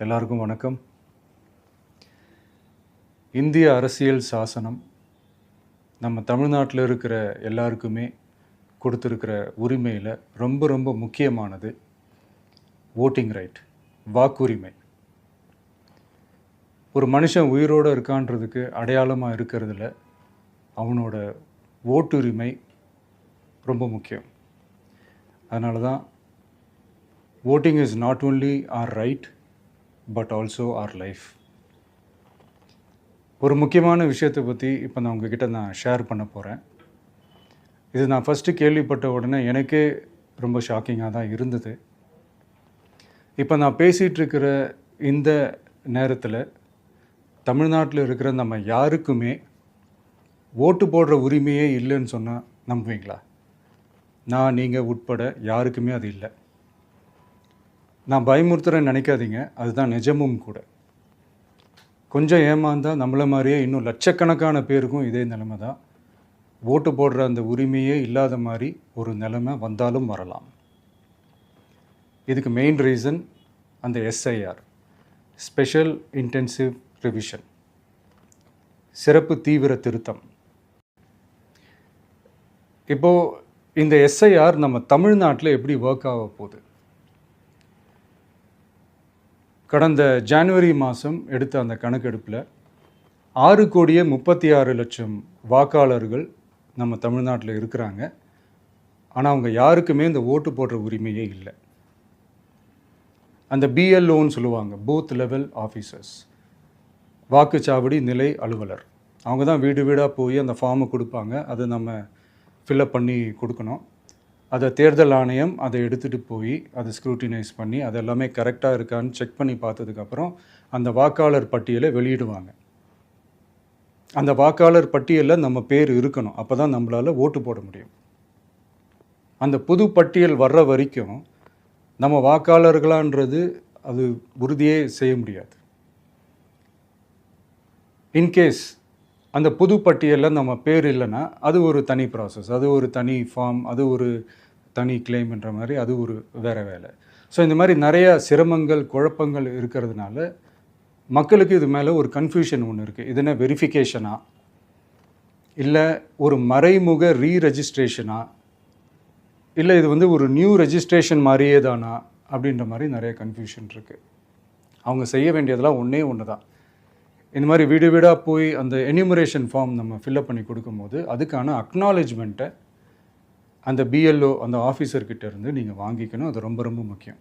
எல்லாருக்கும் வணக்கம். இந்திய அரசியல் சாசனம் நம்ம தமிழ்நாட்டில் இருக்கிற எல்லாருக்குமே கொடுத்துருக்கிற உரிமையில் ரொம்ப ரொம்ப முக்கியமானது ஓட்டிங் ரைட், வாக்குரிமை. ஒரு மனுஷன் உயிரோடு இருக்கான்றதுக்கு அடையாளமாக இருக்கிறதுல அவனோட ஓட்டுரிமை ரொம்ப முக்கியம். அதனால தான் voting is not only our right but also our life. ஒரு முக்கியமான விஷயத்தை பற்றி இப்போ நான் உங்ககிட்ட ஷேர் பண்ண போகிறேன். இது நான் ஃபஸ்ட்டு கேள்விப்பட்ட உடனே எனக்கே ரொம்ப ஷாக்கிங்காக தான் இருந்தது. இப்போ நான் பேசிகிட்டு இருக்கிற இந்த நேரத்தில் தமிழ்நாட்டில் இருக்கிற நம்ம யாருக்குமே ஓட்டு போடுற உரிமையே இல்லைன்னு சொன்னால் நம்புவீங்களா? நான் நீங்கள் உட்பட யாருக்குமே அது இல்லை. நான் பயமுறுத்துறேன்னு நினைக்காதீங்க, அதுதான் நிஜமும் கூட. கொஞ்சம் ஏமாந்தால் நம்மளை மாதிரியே இன்னும் லட்சக்கணக்கான பேருக்கும் இதே நிலைமை தான். ஓட்டு போடுற அந்த உரிமையே இல்லாத மாதிரி ஒரு நிலைமை வந்தாலும் வரலாம். இதுக்கு மெயின் ரீசன் அந்த எஸ்ஐஆர், ஸ்பெஷல் இன்டென்சிவ் ரிவிஷன், சிறப்பு தீவிர திருத்தம். இப்போது இந்த எஸ்ஐஆர் நம்ம தமிழ்நாட்டில் எப்படி ஒர்க் ஆக போகுது? கடந்த ஜனவரி மாதம் எடுத்த அந்த கணக்கெடுப்பில் 6,36,00,000 வாக்காளர்கள் நம்ம தமிழ்நாட்டில் இருக்கிறாங்க. ஆனால் அவங்க யாருக்குமே இந்த ஓட்டு போடுற உரிமையே இல்லை. அந்த பிஎல்ஓன்னு சொல்லுவாங்க, பூத் லெவல் ஆஃபீஸர்ஸ், வாக்குச்சாவடி நிலை அலுவலர். அவங்க தான் வீடு வீடாக போய் அந்த ஃபார்மை கொடுப்பாங்க. அதை நம்ம ஃபில்அப் பண்ணி கொடுக்கணும். அதை தேர்தல் ஆணையம் அதை எடுத்துகிட்டு போய் அதை ஸ்க்ரூட்டினைஸ் பண்ணி அது எல்லாமே கரெக்டாக இருக்கான்னு செக் பண்ணி பார்த்ததுக்கப்புறம் அந்த வாக்காளர் பட்டியலை வெளியிடுவாங்க. அந்த வாக்காளர் பட்டியலில் நம்ம பேர் இருக்கணும், அப்போ தான் நம்மளால் ஓட்டு போட முடியும். அந்த புது பட்டியல் வர்ற வரைக்கும் நம்ம வாக்காளர்களான்றது அது உறுதியே செய்ய முடியாது. இன்கேஸ் அந்த புது பட்டியலில் நம்ம பேர் இல்லைன்னா அது ஒரு தனி ப்ராசஸ், அது ஒரு தனி ஃபார்ம், அது ஒரு தனி கிளைம்ன்ற மாதிரி அது ஒரு வேறு வேலை. ஸோ இந்த மாதிரி நிறையா சிரமங்கள் குழப்பங்கள் இருக்கிறதுனால மக்களுக்கு இது மேலே ஒரு கன்ஃபியூஷன் ஒன்று இருக்குது. இது என்ன வெரிஃபிகேஷனா இல்லை ஒரு மறைமுக ரீரெஜிஸ்ட்ரேஷனா இல்லை இது ஒரு நியூ ரெஜிஸ்ட்ரேஷன் மாதிரியே தானா அப்படின்ற மாதிரி நிறைய கன்ஃபியூஷன் இருக்குது. அவங்க செய்ய வேண்டியதெல்லாம் ஒன்று தான். இந்த மாதிரி வீடு வீடாக போய் அந்த எனிமரேஷன் ஃபார்ம் நம்ம ஃபில்அப் பண்ணி கொடுக்கும்போது அதுக்கான அக்னாலேஜ்மெண்ட்டை அந்த பிஎல்ஓ அந்த ஆஃபீஸர்கிட்ட இருந்து நீங்கள் வாங்கிக்கணும். அது ரொம்ப ரொம்ப முக்கியம்.